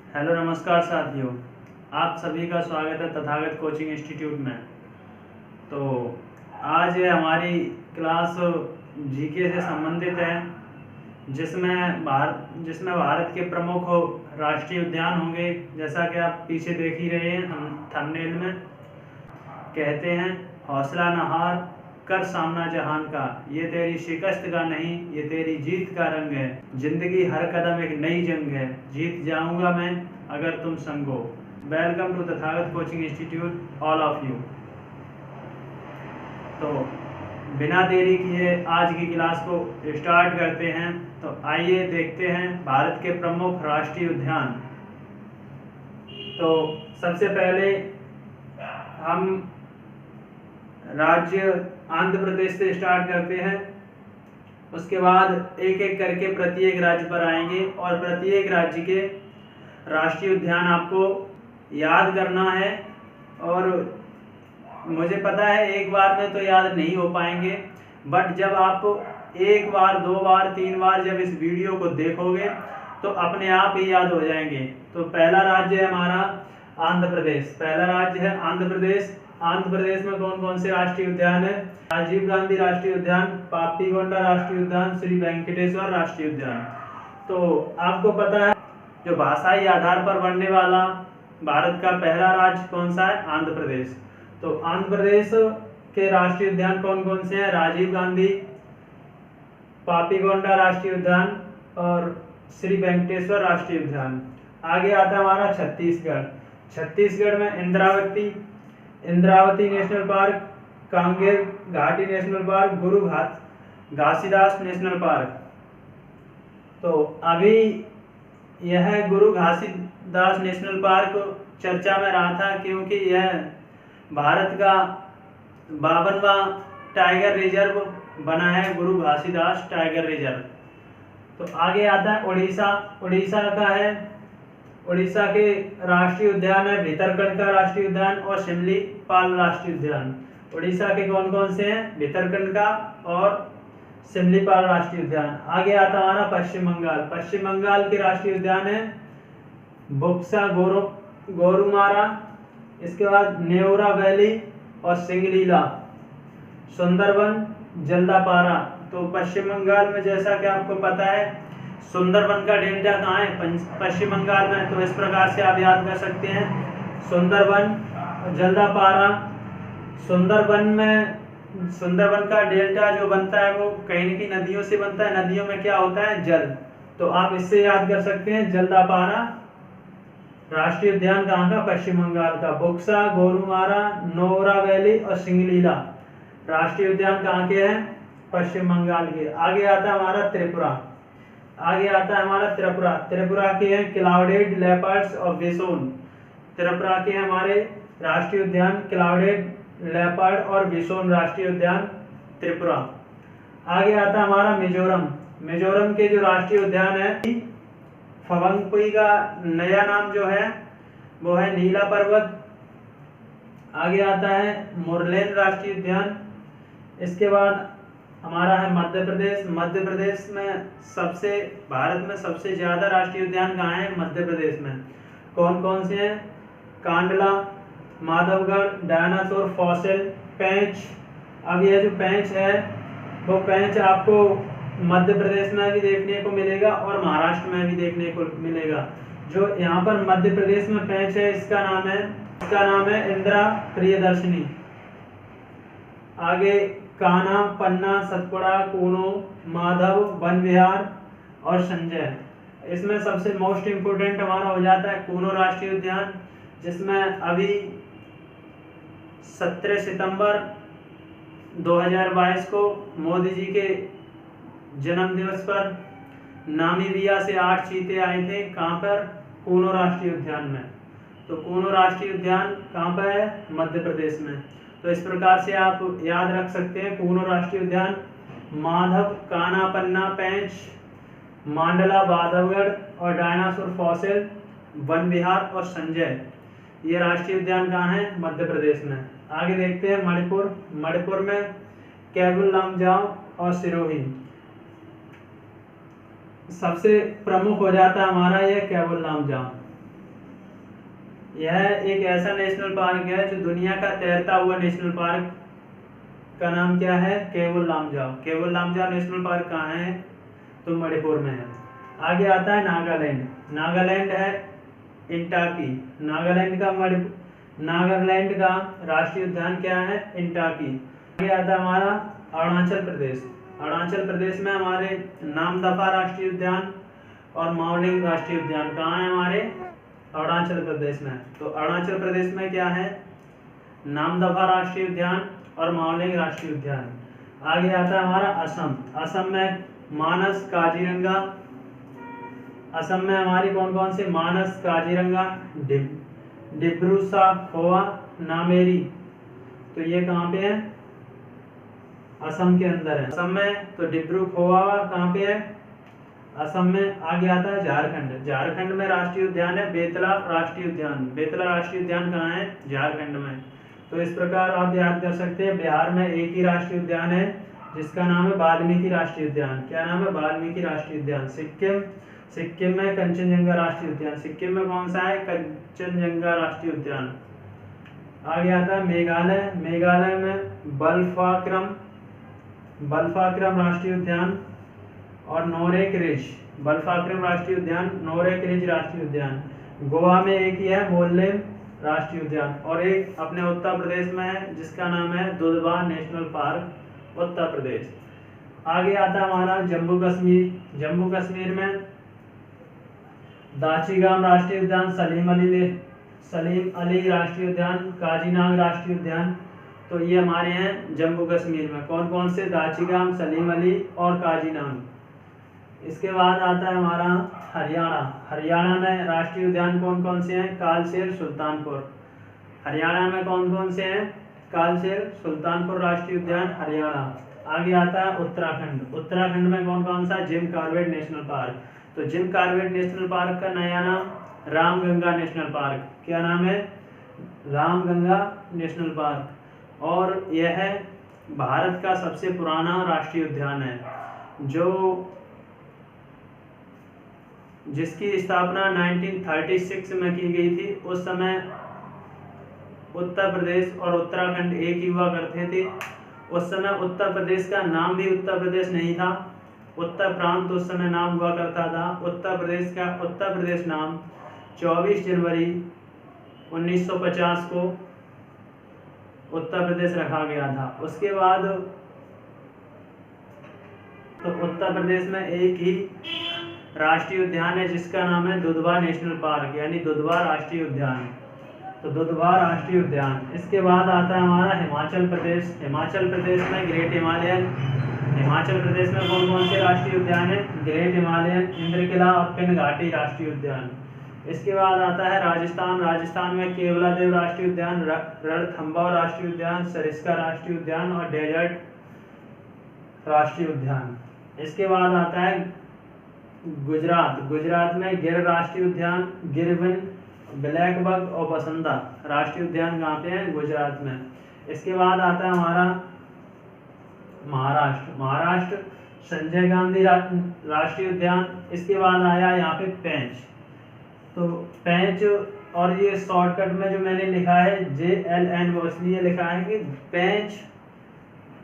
Hello नमस्कार साथियों, आप सभी का स्वागत है तथागत कोचिंग इंस्टीट्यूट में। तो आज ये हमारी क्लास जीके से संबंधित है, जिसमें भारत के प्रमुख राष्ट्रीय उद्यान होंगे। जैसा कि आप पीछे देख ही रहे हैं थंबनेल में। कहते हैं हौसला न हार, कर सामना जहान का, ये तेरी शिकस्त का नहीं, ये तेरी जीत का रंग है। जिंदगी हर कदम एक नई जंग है, जीत जाऊंगा मैं अगर तुम संग हो। Welcome to Tathagat coaching institute all of you. तो बिना देरी किए आज की क्लास को स्टार्ट करते हैं। तो आइए देखते हैं भारत के प्रमुख राष्ट्रीय उद्यान। तो सबसे पहले हम राज्य आंध्र प्रदेश से स्टार्ट करते हैं। उसके बाद एक एक करके प्रत्येक राज्य पर आएंगे और प्रत्येक राज्य के राष्ट्रीय उद्यान आपको याद करना है। और मुझे पता है एक बार में तो याद नहीं हो पाएंगे, बट जब आप एक बार, दो बार, तीन बार जब इस वीडियो को देखोगे तो अपने आप ही याद हो जाएंगे। तो पहला राज्य है हमारा आंध्र प्रदेश। पहला राज्य है आंध्र प्रदेश। आंध्र प्रदेश में कौन कौन से राष्ट्रीय उद्यान है? राजीव गांधी राष्ट्रीय उद्यान, पापीकोंडा राष्ट्रीय उद्यान, श्री वेंकटेश्वर राष्ट्रीय उद्यान। तो आपको पता है जो भाषाई आधार पर बनने वाला भारत का पहला राज्य कौन सा है? आंध्र प्रदेश। तो आंध्र प्रदेश के राष्ट्रीय उद्यान कौन कौन से हैं? राजीव गांधी, पापीकोंडा राष्ट्रीय उद्यान और श्री वेंकटेश्वर राष्ट्रीय उद्यान। आगे आता है हमारा छत्तीसगढ़। छत्तीसगढ़ में इंद्रावती नेशनल पार्क, कांगेर घाटी नेशनल पार्क, गुरु घासीदास नेशनल पार्क। तो अभी यह गुरु घासीदास नेशनल पार्क चर्चा में रहा था, क्योंकि यह भारत का 52वां टाइगर रिजर्व बना है, गुरु घासीदास टाइगर रिजर्व। तो आगे आता है उड़ीसा। उड़ीसा का है, उड़ीसा के राष्ट्रीय उद्यान है भितरकनिका राष्ट्रीय उद्यान और शिमलीपाल राष्ट्रीय उद्यान। उड़ीसा के कौन कौन से हैं? भितरकनिका और शिमलीपाल राष्ट्रीय उद्यान। आगे आता हमारा पश्चिम बंगाल। पश्चिम बंगाल के राष्ट्रीय उद्यान है बुक्सा गोरुमारा, इसके बाद नेवरा वैली और सिंगलीला, सुंदरबन, जल्दापारा। तो पश्चिम बंगाल में जैसा कि आपको पता है सुंदरबन का डेल्टा कहाँ है? पश्चिम बंगाल में। तो इस प्रकार से आप याद कर सकते हैं सुंदरबन, जल्दापारा। सुंदरबन का डेल्टा जो बनता है वो कहीं की नदियों से बनता है। नदियों में क्या होता है? जल। तो आप इससे याद कर सकते हैं जल्दापारा राष्ट्रीय उद्यान कहाँ का? पश्चिम बंगाल का। बुक्सा, गोरुमारा, नोरा वैली और सिंगलीला राष्ट्रीय उद्यान कहाँ के हैं? पश्चिम बंगाल के। आगे आता है हमारा त्रिपुरा। त्रिपुरा के हैं क्लाउडेड लेपर्ड्स और बिसोन। त्रिपुरा के हमारे राष्ट्रीय उद्यान क्लाउडेड लेपर्ड और बिसोन राष्ट्रीय उद्यान त्रिपुरा। आगे आता है हमारा मिजोरम। मिजोरम के जो राष्ट्रीय उद्यान है फवंगपुई का नया नाम जो है वो है नीला पर्वत। आगे आता है मुरलेन राष्ट्रीय उद्यान। इसके बाद हमारा है मध्य प्रदेश। मध्य प्रदेश में भारत में सबसे ज्यादा राष्ट्रीय उद्यान कहाँ है? मध्य प्रदेश में। कौन कौन से हैं? कांडला, माधवगढ़, डायनासोर फॉसिल, पेंच। अब यह जो पेंच है वो पेंच आपको मध्य प्रदेश में भी देखने को मिलेगा और महाराष्ट्र में भी देखने को मिलेगा। जो यहाँ पर मध्य प्रदेश में पेंच है इसका नाम है इंदिरा प्रियदर्शनी। आगे कान्हा, पन्ना, सतपुड़ा, कूनो, माधव, वन विहार और संजय। इसमें सबसे मोस्ट इम्पोर्टेंट हमारा हो जाता है कूनो राष्ट्रीय उद्यान, जिसमें अभी 17 सितंबर 2022 को मोदी जी के जन्म दिवस पर नामीबिया से 8 चीते आए थे। कहाँ पर? कूनो राष्ट्रीय उद्यान में। तो कूनो राष्ट्रीय उद्यान कहाँ पर है? मध्य प्रदेश में। तो इस प्रकार से आप याद रख सकते हैं कूनो राष्ट्रीय उद्यान, माधव, कान्हा, पन्ना, पेंच, मांडला, माधवगढ़ और डायनासोर फॉसिल, वन विहार और संजय। ये राष्ट्रीय उद्यान कहाँ है? मध्य प्रदेश में। आगे देखते हैं मणिपुर। मणिपुर में केबुल लामजाओ और सिरोही। सबसे प्रमुख हो जाता है हमारा ये केबुल लामजाओ। यह एक ऐसा नेशनल पार्क है जो दुनिया का तैरता हुआ नेशनल पार्क का नाम क्या है? केवल लामजाओ। केवल लामजाओ नेशनल पार्क कहाँ है? तो मणिपुर में है। आगे आता है नागालैंड। नागालैंड है इंटाकी। नागालैंड का राष्ट्रीय उद्यान क्या है? इंटाकी। आगे आता है हमारा अरुणाचल प्रदेश। अरुणाचल प्रदेश में हमारे नामदफा राष्ट्रीय उद्यान और माओलिंग राष्ट्रीय उद्यान कहाँ है? हमारे अरुणाचल प्रदेश में। तो अरुणाचल प्रदेश में क्या है? नामदफा राष्ट्रीय उद्यान और माओलिंग राष्ट्रीय उद्यान। आगे आता है हमारा असम। असम में मानस, काजीरंगा। असम में हमारी कौन कौन से? मानस, काजीरंगा, डिब्रू-साखोवा, नामेरी। तो ये कहाँ पे है? असम के अंदर है। असम में तो डिब्रू-खोवा कहाँ पे है? असम में। आगे आता है झारखंड। झारखंड में राष्ट्रीय उद्यान है बेतला राष्ट्रीय उद्यान। बेतला राष्ट्रीय उद्यान कहाँ है? झारखंड में। तो इस प्रकार आप याद कर सकते हैं, बिहार में एक ही राष्ट्रीय उद्यान है जिसका नाम है वाल्मीकि राष्ट्रीय उद्यान। क्या नाम है? वाल्मीकि राष्ट्रीय उद्यान। सिक्किम में कंचनजंगा राष्ट्रीय उद्यान। सिक्किम में कौन सा है? कंचनजंगा राष्ट्रीय उद्यान। आगे आता है मेघालय। मेघालय में बल्फाक्रम राष्ट्रीय उद्यान और नोरेक रिज। बल्फाक्रम राष्ट्रीय उद्यान, नोरेक रिज राष्ट्रीय उद्यान। गोवा में एक ही है, मोल्लेम राष्ट्रीय उद्यान। और एक अपने उत्तर प्रदेश में है जिसका नाम है दुधवा नेशनल पार्क, उत्तर प्रदेश। आगे आता है हमारा जम्मू कश्मीर। जम्मू कश्मीर में दाचीगाम राष्ट्रीय उद्यान, सलीम अली राष्ट्रीय उद्यान, काजीनाग राष्ट्रीय उद्यान। तो ये हमारे हैं जम्मू कश्मीर में। कौन कौन से? दाचीगाम, सलीम अली और काजीनाग। इसके बाद आता है हमारा हरियाणा। हरियाणा में राष्ट्रीय उद्यान कौन कौन से हैं? कालसेर, सुल्तानपुर। हरियाणा में कौन कौन से हैं? कालसेर, सुल्तानपुर राष्ट्रीय उद्यान, हरियाणा। आगे आता है उत्तराखंड। उत्तराखंड में कौन कौन सा? Jim Corbett national park. तो जिम कॉर्बेट नेशनल पार्क का नया नाम रामगंगा नेशनल पार्क। क्या नाम है? Ramganga national park. और यह भारत का सबसे पुराना राष्ट्रीय उद्यान है जिसकी स्थापना 1936 में की गई थी। उस समय उत्तर प्रदेश और उत्तराखंड एक ही हुआ करते थे। उस समय उत्तर प्रदेश का नाम भी उत्तर प्रदेश नहीं था, उत्तर प्रांत उस समय नाम हुआ करता था। उत्तर प्रदेश का उत्तर प्रदेश नाम 24 जनवरी 1950 को उत्तर प्रदेश रखा गया था। उसके बाद तो उत्तर प्रदेश में एक ही राष्ट्रीय उद्यान है जिसका नाम है दुधवा नेशनल पार्क, यानी दुधवा राष्ट्रीय उद्यान। तो दुधवा राष्ट्रीय उद्यान। इसके बाद आता है हमारा हिमाचल प्रदेश। हिमाचल प्रदेश में ग्रेट हिमालयन। हिमाचल प्रदेश में कौन कौन से राष्ट्रीय उद्यान है? ग्रेट हिमालयन, इंद्रकिला और पिन घाटी राष्ट्रीय उद्यान। इसके बाद आता है राजस्थान। राजस्थान में केवलादेव राष्ट्रीय उद्यान, रणथंभौर राष्ट्रीय उद्यान, सरिस्का राष्ट्रीय उद्यान और डेजर्ट राष्ट्रीय उद्यान। इसके बाद आता है गुजरात। गुजरात में गिर राष्ट्रीय उद्यान, गिरवन, ब्लैकबक और बसंता राष्ट्रीय उद्यान कहाँ पे हैं? गुजरात में। इसके बाद आता है हमारा महाराष्ट्र। महाराष्ट्र संजय गांधी राष्ट्रीय उद्यान। इसके बाद आया यहाँ पे पेंच। तो पेंच, और ये शॉर्टकट में जो मैंने लिखा है JLN, वो इसलिए लिखा है कि पेंच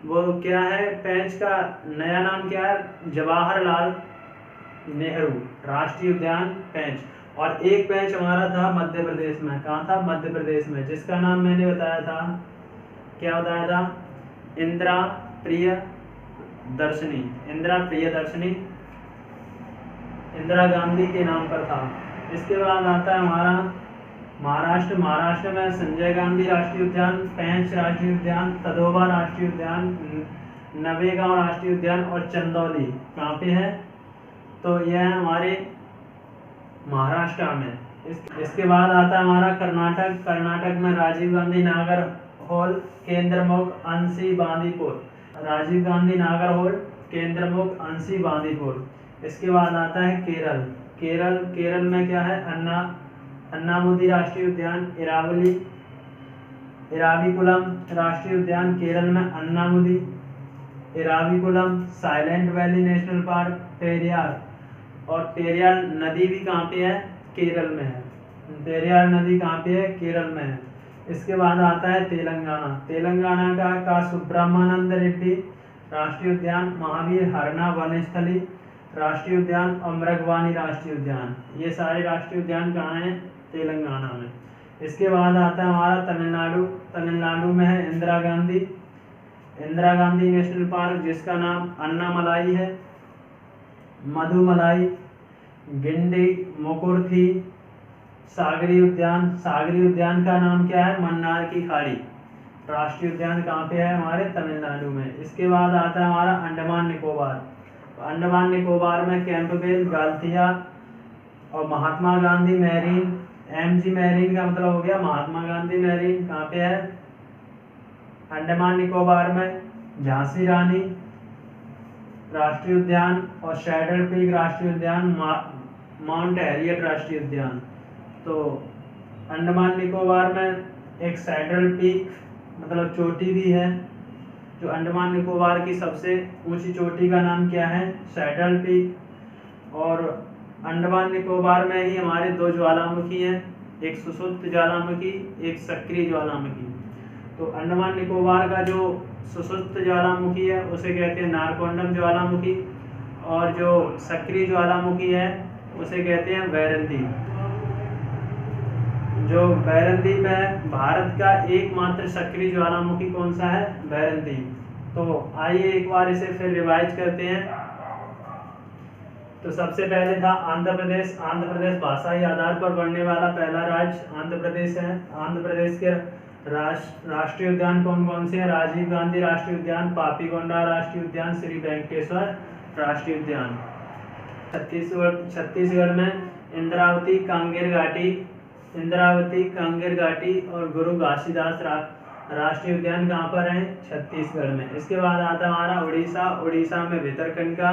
वो क्या है, पेंच का नया नाम क्या है? जवाहरलाल नेहरू राष्ट्रीय उद्यान पेंच। और एक पेंच हमारा था मध्य प्रदेश में। कहाँ था? मध्य प्रदेश में, जिसका नाम मैंने बताया था, क्या बताया था? इंदिरा प्रियदर्शनी। इंदिरा प्रियदर्शनी इंदिरा गांधी के नाम पर था। इसके बाद आता है हमारा महाराष्ट्र। महाराष्ट्र में संजय गांधी राष्ट्रीय उद्यान, पेंच राष्ट्रीय उद्यान, तदोबा राष्ट्रीय उद्यान, नवेगांव राष्ट्रीय उद्यान और चंदौली कहाँ पे है? तो यह है हमारे महाराष्ट्र में। इसके बाद आता है हमारा कर्नाटक। कर्नाटक में राजीव गांधी नागर हॉल, केंद्रमुख अंशी बांदीपुर। राजीव गांधी नागर हॉल, केंद्रमुख अंशी बांदीपुर। इसके बाद आता है केरल। केरल में क्या है? अन्नामुदी राष्ट्रीय उद्यान, इराविकुलम राष्ट्रीय उद्यान केरल में, Anamudi, Eravikulam, Silent Valley National Park, Periyar. और पेरियार नदी भी कहाँ पे है? केरल में है। पेरियार नदी कहाँ पे है? केरल में है। इसके बाद आता है तेलंगाना। तेलंगाना का सुब्रह्मण्यम रेड्डी राष्ट्रीय उद्यान, महावीर हरना वनस्थली राष्ट्रीय उद्यान और मृगवानी राष्ट्रीय उद्यान, ये सारे राष्ट्रीय उद्यान कहाँ हैं? तेलंगाना में। इसके बाद आता है हमारा तमिलनाडु। तमिलनाडु में है इंदिरा गांधी नेशनल पार्क, जिसका नाम अन्नामलाई है, मधुमलाई, गिंडी, मुकुर्थी, सागरी उद्यान का नाम क्या है? मन्नार की खाड़ी। राष्ट्रीय उद्यान कहाँ पे है? हमारे तमिलनाडु में। इसके बाद आता है हमारा अंडमान निकोबार। अंडमान निकोबार में कैंपबेल, गालथिया और Mahatma Gandhi marine, MG marine का मतलब हो गया महात्मा गांधी मैरीन, कहाँ पे है? अंडमान निकोबार में। झांसी रानी राष्ट्रीय उद्यान और शैडल पीक राष्ट्रीय उद्यान, माउंट हैरियट राष्ट्रीय उद्यान। तो अंडमान निकोबार में एक सैडल पीक मतलब चोटी भी है, जो अंडमान निकोबार की सबसे ऊंची चोटी का नाम क्या है? Saddle peak. और अंडमान निकोबार में ही हमारे दो ज्वालामुखी हैं, एक सुषुप्त ज्वालामुखी, एक सक्रिय ज्वालामुखी। तो अंडमान निकोबार का जो सुषुप्त ज्वालामुखी है उसे कहते हैं नारकोंडम ज्वालामुखी, और जो सक्रिय ज्वालामुखी है उसे कहते हैं बैरनदीप। जो बैरनदीप है, भारत का एकमात्र सक्रिय ज्वालामुखी कौन सा है? बैरनदीप। तो आइए एक बार इसे फिर रिवाइज करते हैं। तो सबसे पहले था आंध्र प्रदेश। आंध्र प्रदेश भाषाई आधार पर बढ़ने वाला पहला राज्य आंध्र प्रदेश है। आंध्र प्रदेश के राष्ट्रीय उद्यान कौन कौन से हैं? राजीव गांधी राष्ट्रीय उद्यान, पापीकोंडा राष्ट्रीय उद्यान, श्री वेंकटेश्वर राष्ट्रीय उद्यान। छत्तीसगढ़ में इंद्रावती, कांगेर घाटी और गुरु घासीदास राष्ट्रीय उद्यान कहाँ पर हैं? छत्तीसगढ़ में। इसके बाद आता है हमारा उड़ीसा में भितरकनिका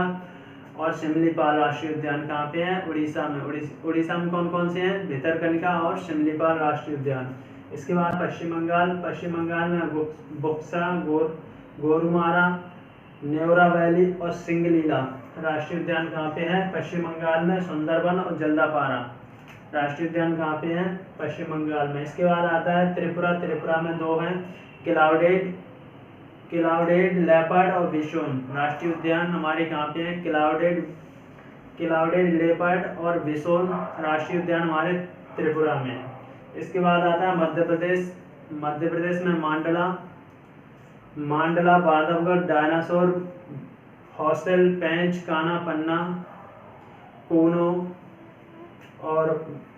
और शिमलीपाल राष्ट्रीय उद्यान कहाँ पे हैं? उड़ीसा में। उड़ीसा में कौन कौन से हैं? भितरकनिका और शिमलीपाल राष्ट्रीय उद्यान। इसके बाद पश्चिम बंगाल में बुक्सा, गोरुमारा, नेवरा वैली और सिंगलीला राष्ट्रीय उद्यान कहाँ पे है? पश्चिम बंगाल में। सुंदरबन और जल्दापारा राष्ट्रीय उद्यान कहाँ पे हैं? पश्चिम बंगाल में। इसके बाद आता है त्रिपुरा में दो हैं, क्लाउडेड लेपर्ड और बिशोन राष्ट्रीय उद्यान हमारे कहाँ पे हैं? क्लाउडेड लेपर्ड और बिशोन राष्ट्रीय उद्यान हमारे त्रिपुरा में। इसके बाद आता है मध्य प्रदेश में मांडला, बांधवगढ़, डायनासोर, हॉस्टल, पेंच, काना, पन्ना, कूनो और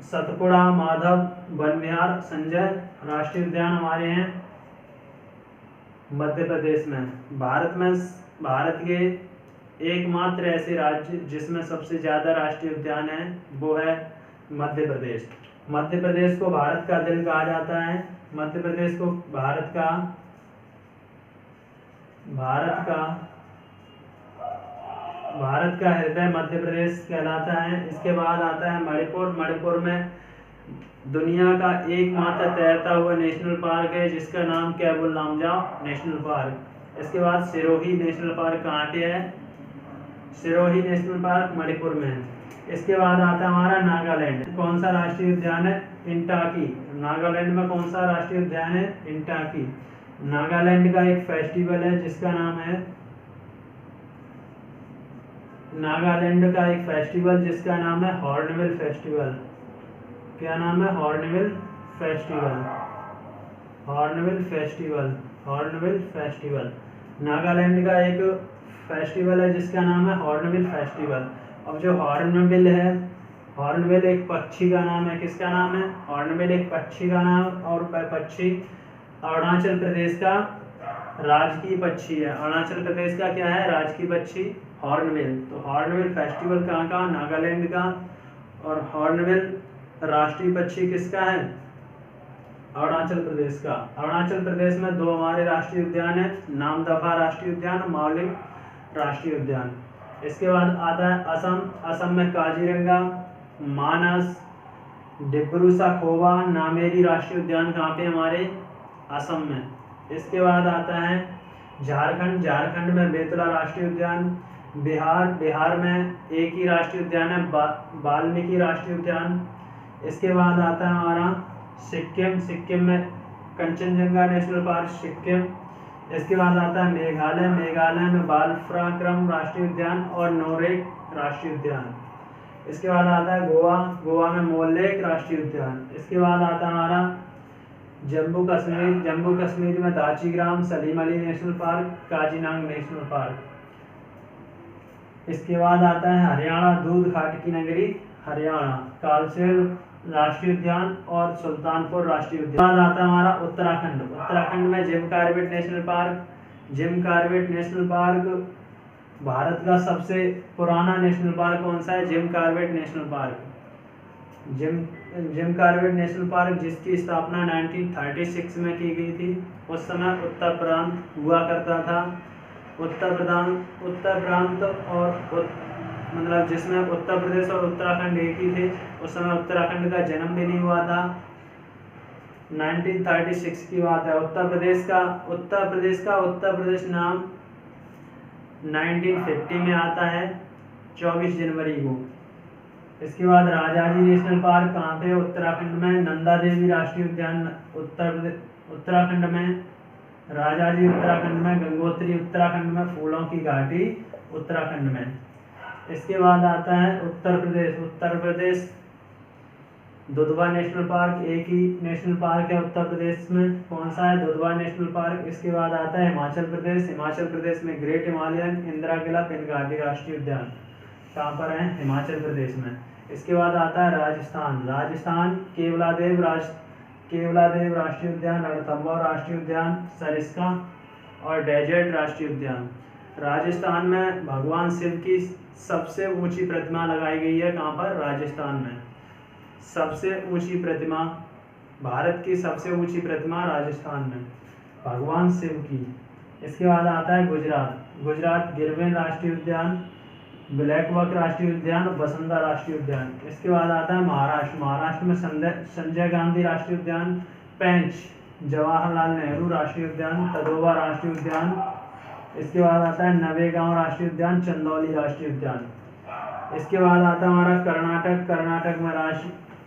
सतपुड़ा, माधव, वन विहार, संजय राष्ट्रीय उद्यान हमारे हैं मध्य प्रदेश में। भारत के एकमात्र ऐसे राज्य जिसमें सबसे ज्यादा राष्ट्रीय उद्यान है वो है मध्य प्रदेश। मध्य प्रदेश को भारत का दिल कहा जाता है। मध्य प्रदेश को भारत का हृदय मध्य प्रदेश कहलाता है। इसके बाद आता है मणिपुर में दुनिया का एकमात्र तैरता हुआ नेशनल पार्क है जिसका नाम केबुल लामजाओ नेशनल पार्क। इसके बाद सिरोही नेशनल पार्क कहाँ पे है? सिरोही नेशनल पार्क मणिपुर में है। इसके बाद आता है हमारा नागालैंड। कौन सा राष्ट्रीय उद्यान है? इंटाकी। नागालैंड में कौन सा राष्ट्रीय उद्यान है? इंटाकी। नागालैंड का एक फेस्टिवल है जिसका नाम है हॉर्नबिल फेस्टिवल। क्या नाम है? Hornbill festival. नागालैंड का एक फेस्टिवल है जिसका नाम है हॉर्नबिल फेस्टिवल। अब जो हॉर्नबिल है, हॉर्नबिल एक पक्षी का नाम है। किसका नाम है? हॉर्नबिल एक पक्षी का नाम, और पक्षी अरुणाचल प्रदेश का राजकीय पक्षी है। अरुणाचल प्रदेश का क्या है? राजकीय पक्षी हॉर्नबिल। तो हॉर्नबिल फेस्टिवल कहाँ का? नागालैंड का। और हॉर्नबिल राष्ट्रीय पक्षी किसका है? अरुणाचल प्रदेश का। अरुणाचल प्रदेश में दो हमारे राष्ट्रीय उद्यान है, नामदफा राष्ट्रीय उद्यान और माउलिंग राष्ट्रीय उद्यान। इसके बाद आता है असम में काजीरंगा, मानस, डिब्रू साखोवा, नामेरी राष्ट्रीय उद्यान कहाँ पे? हमारे असम में। इसके बाद आता है झारखंड में बेतला राष्ट्रीय उद्यान। बिहार में एक ही राष्ट्रीय उद्यान है, वाल्मीकि राष्ट्रीय उद्यान। इसके बाद आता है हमारा सिक्किम। सिक्किम में कंचनजंगा नेशनल पार्क सिक्किम। इसके बाद आता है मेघालय। मेघालय में बालफ्राक्रम राष्ट्रीय उद्यान और नोरेक राष्ट्रीय उद्यान। इसके बाद आता है गोवा। गोवा में मोलेक राष्ट्रीय उद्यान। इसके बाद आता है हमारा जम्मू कश्मीर। जम्मू कश्मीर में Dachigam, Salim Ali National Park, Kaziranga National Park. इसके बाद आता है हरियाणा, दूध घाट की नगरी हरियाणा, कालसेर राष्ट्रीय उद्यान और सुल्तानपुर राष्ट्रीय उद्यान। बाद आता है हमारा उत्तराखंड। उत्तराखंड में Jim Corbett national park. Jim Corbett national park Bharat का सबसे पुराना नेशनल पार्क कौन सा है? Jim Corbett national park. Jim Corbett national park जिसकी स्थापना 1936 में की गई थी। उस समय उत्तर प्रांत हुआ करता था। उत्तर प्रांत और मतलब जिसमें उत्तर प्रदेश और उत्तराखंड एक ही थे। उस समय उत्तराखंड का जन्म भी नहीं हुआ था। 1936 की बात है। उत्तर प्रदेश नाम 1950 में आता है 24 जनवरी को। इसके बाद राजाजी नेशनल पार्क कहाँ पे? उत्तराखंड में। नंदा देवी राष्ट्रीय उद्यान उत्तराखंड में। राजाजी उत्तराखंड में। गंगोत्री उत्तराखंड में। फूलों की घाटी उत्तराखंड में। इसके बाद आता है उत्तर प्रदेश। उत्तर प्रदेश दुधवा नेशनल पार्क एक ही नेशनल पार्क है उत्तर प्रदेश में। कौन सा है? Dudhwa national Park. इसके बाद आता है हिमाचल प्रदेश। हिमाचल प्रदेश में ग्रेट हिमालयन, इंदिरा किला, पिनघाटी राष्ट्रीय उद्यान कहाँ पर है? हिमाचल प्रदेश में। इसके बाद आता है राजस्थान। राजस्थान केवलादेव राष्ट्रीय उद्यान, रणथंभौर राष्ट्रीय उद्यान, सरिस्का और डेजर्ट राष्ट्रीय उद्यान। राजस्थान में भगवान शिव की सबसे ऊंची प्रतिमा लगाई गई है। कहाँ पर? राजस्थान में। सबसे ऊंची प्रतिमा, भारत की सबसे ऊंची प्रतिमा राजस्थान में भगवान शिव की। इसके बाद आता है गुजरात। गुजरात गिरवेन राष्ट्रीय उद्यान, ब्लैकबक राष्ट्रीय उद्यान, बसंता राष्ट्रीय उद्यान। इसके बाद आता है महाराष्ट्र। महाराष्ट्र में संजय गांधी राष्ट्रीय उद्यान, पेंच जवाहरलाल नेहरू राष्ट्रीय उद्यान, तदोबा राष्ट्रीय उद्यान। इसके बाद आता है नवेगांव राष्ट्रीय उद्यान, चंदौली राष्ट्रीय उद्यान। इसके बाद आता है हमारा कर्नाटक। कर्नाटक में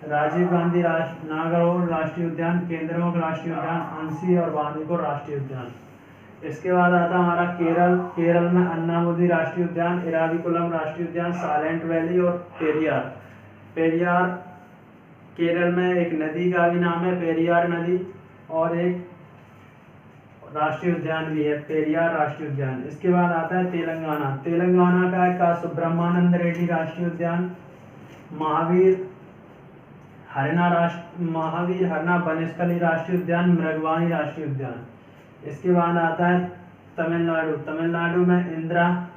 राजीव गांधी नागरहोल राष्ट्रीय उद्यान, केंद्रमुख राष्ट्रीय उद्यान, अंसी और बांदीपुर राष्ट्रीय उद्यान। इसके बाद आता है हमारा केरल। केरल में अन्नामुदी राष्ट्रीय उद्यान, इराविकुलम राष्ट्रीय उद्यान, साइलेंट वैली और पेरियार। केरल में एक नदी का भी नाम है पेरियार नदी और एक राष्ट्रीय उद्यान भी है पेरियार राष्ट्रीय उद्यान। इसके बाद आता है तेलंगाना। तेलंगाना का सुब्रह्मण्यम रेड्डी राष्ट्रीय उद्यान, महावीर हरना बनस्थली राष्ट्रीय उद्यान, मृगवानी राष्ट्रीय उद्यान। इसके बाद आता है तमिलनाडु। तमिलनाडु में इंदिरा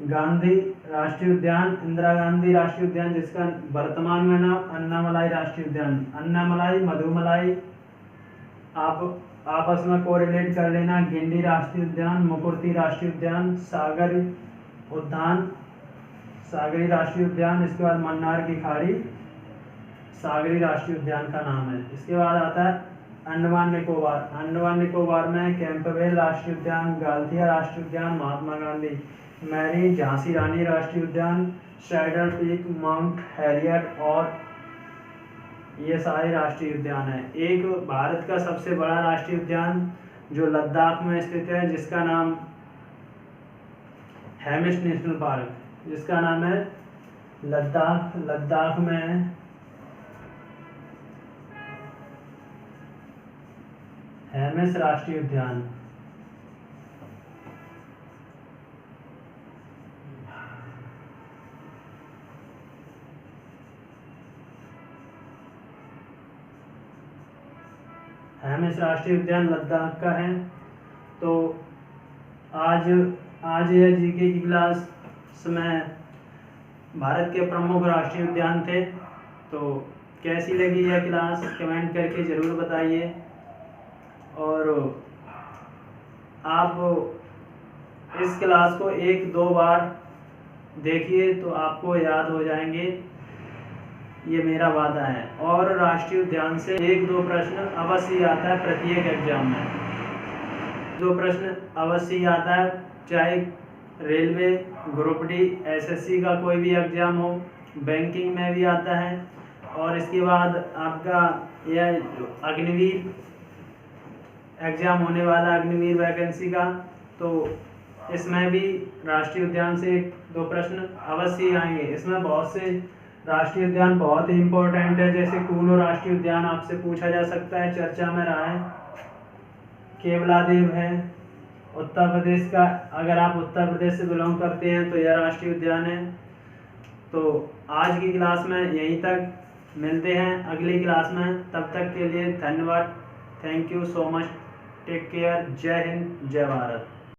गांधी राष्ट्रीय उद्यान जिसका वर्तमान में नाम अन्नामलाई राष्ट्रीय उद्यान। अन्नामलाई मधुमलाई आप आपस में कोरिलेट कर लेना। गिंडी राष्ट्रीय उद्यान, मुकुर्ती राष्ट्रीय उद्यान, सागरी राष्ट्रीय उद्यान। इसके बाद मन्नार की खाड़ी सागरी राष्ट्रीय उद्यान का नाम है। इसके बाद आता है अंडमान निकोबार। अंडमान निकोबार में कैंपबेल राष्ट्रीय उद्यान, गाल्थिया राष्ट्रीय उद्यान, महात्मा गांधी मैरी झांसी रानी राष्ट्रीय उद्यान, शेडर पीक, माउंट हैरियट और ये सारे राष्ट्रीय उद्यान है। एक भारत का सबसे बड़ा राष्ट्रीय उद्यान जो लद्दाख में स्थित है जिसका नाम हेमिस नेशनल पार्क, जिसका नाम है लद्दाख में हेमिस राष्ट्रीय उद्यान। हेमिस राष्ट्रीय उद्यान लद्दाख का है। तो आज यह जीके की क्लास में भारत के प्रमुख राष्ट्रीय उद्यान थे। तो कैसी लगी यह क्लास कमेंट करके ज़रूर बताइए और आप इस क्लास को 1-2 बार देखिए तो आपको याद हो जाएंगे, ये मेरा वादा है। और राष्ट्रीय उद्यान से 1-2 प्रश्न अवश्य आता है प्रत्येक एग्जाम में। 2 प्रश्न अवश्य आता है, चाहे रेलवे, ग्रुप डी, एसएससी का कोई भी एग्जाम हो, बैंकिंग में भी आता है और इसके बाद आपका यह अग्निवीर एग्ज़ाम होने वाला अग्निवीर वैकेंसी का, तो इसमें भी राष्ट्रीय उद्यान से 2 प्रश्न अवश्य ही आएंगे। इसमें बहुत से राष्ट्रीय उद्यान बहुत ही इम्पोर्टेंट है, जैसे कूनो राष्ट्रीय उद्यान आपसे पूछा जा सकता है, चर्चा में रहा है। केवलादेव है उत्तर प्रदेश का, अगर आप उत्तर प्रदेश से बिलोंग करते हैं तो यह राष्ट्रीय उद्यान है। तो आज की क्लास में यहीं तक, मिलते हैं अगली क्लास में, तब तक के लिए धन्यवाद। Thank you so much, take care, जय हिंद, जय भारत।